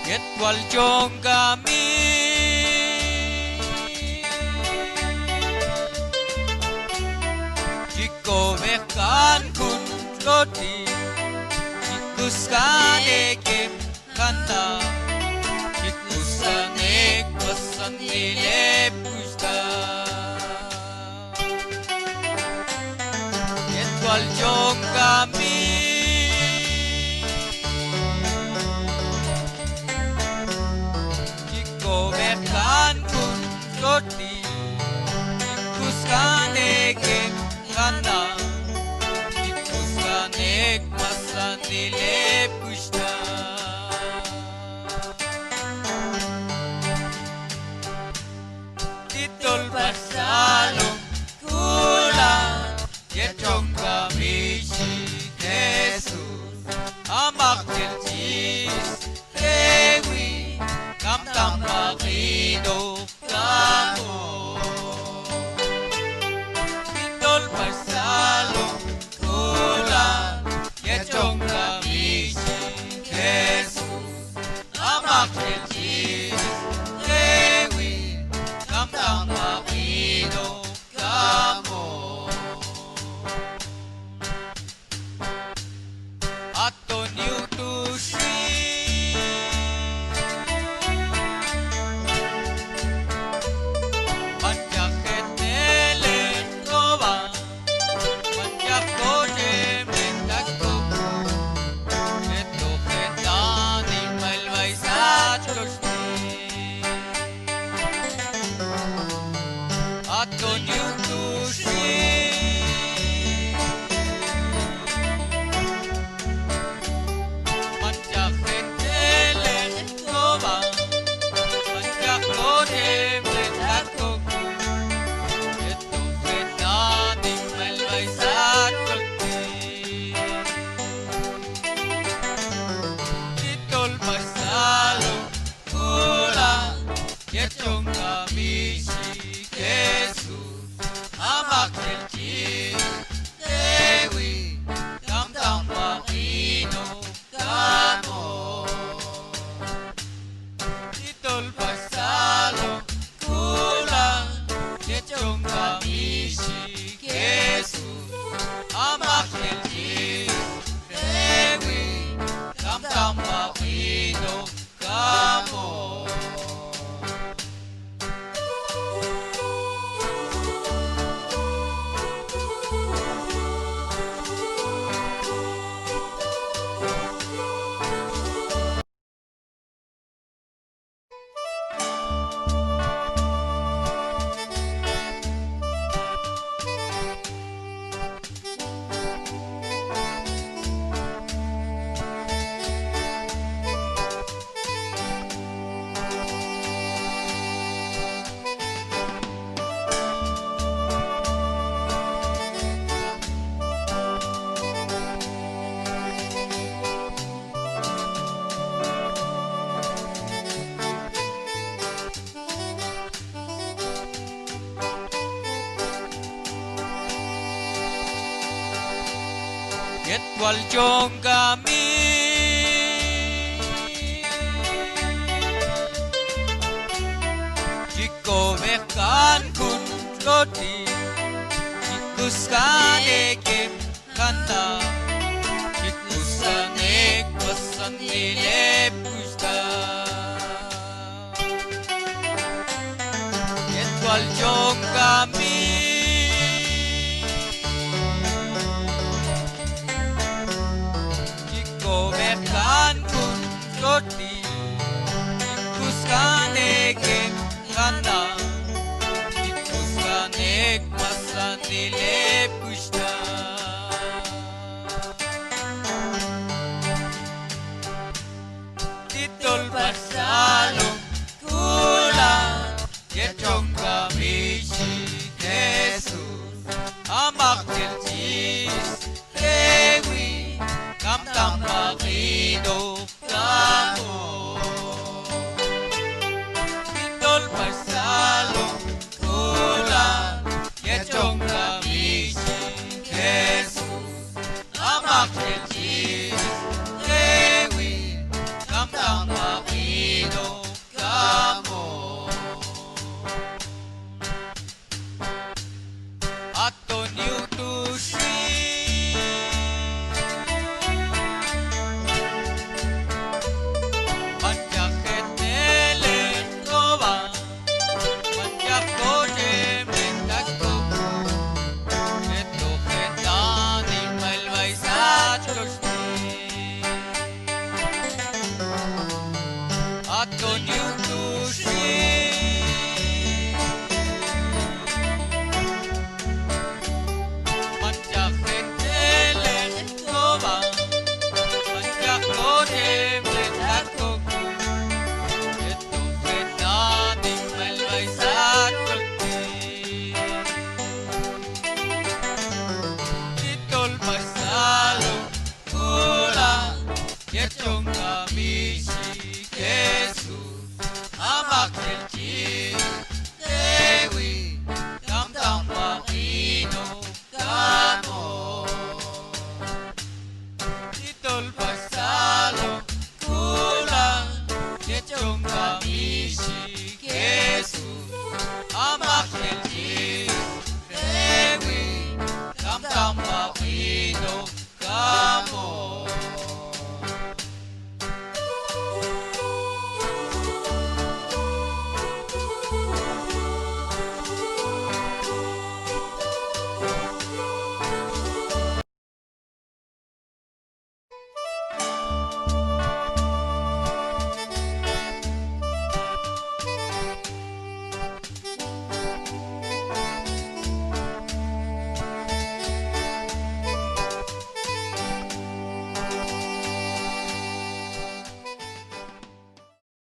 Yetwal jong kami Jiko mekan kun roti Jikuskan ekim kanta Jikusan ek pasan nile pusta Yetwal jong kami Mekan kun roti Jikuskan ekim kanta Jikuskan ek masan nile pusta Titol pasalong kulang Yetong kami si Jesus Amak jelcis Rewi Kamtam makino kamo Titol pasalong kulang Yetong kami si Jesus Amak jelcis Rewi Kamtam makino kamo Aton yutusi Aton yutusi Manjak entelen koba Manjak kodem letakoko Yetu fetaning melbay sa kulti Titol pasalong kulang Yetong kami si Jesus Amak jelcis Dewi Kamtam makino kamo Titol pasalong kulang Yetong kami si Jesus Amak jelcis Dewi Kamtam makino kamo Yetwal jong kami Jiko mekan kun roti Jikuskan ekim kanta Jikusan ek pasan nile pusta Yetwal jong kami Mekan kun roti Jikuskan ekim kanta Jikuskan ek masan nile pusta Titol pasalong kulang Yetong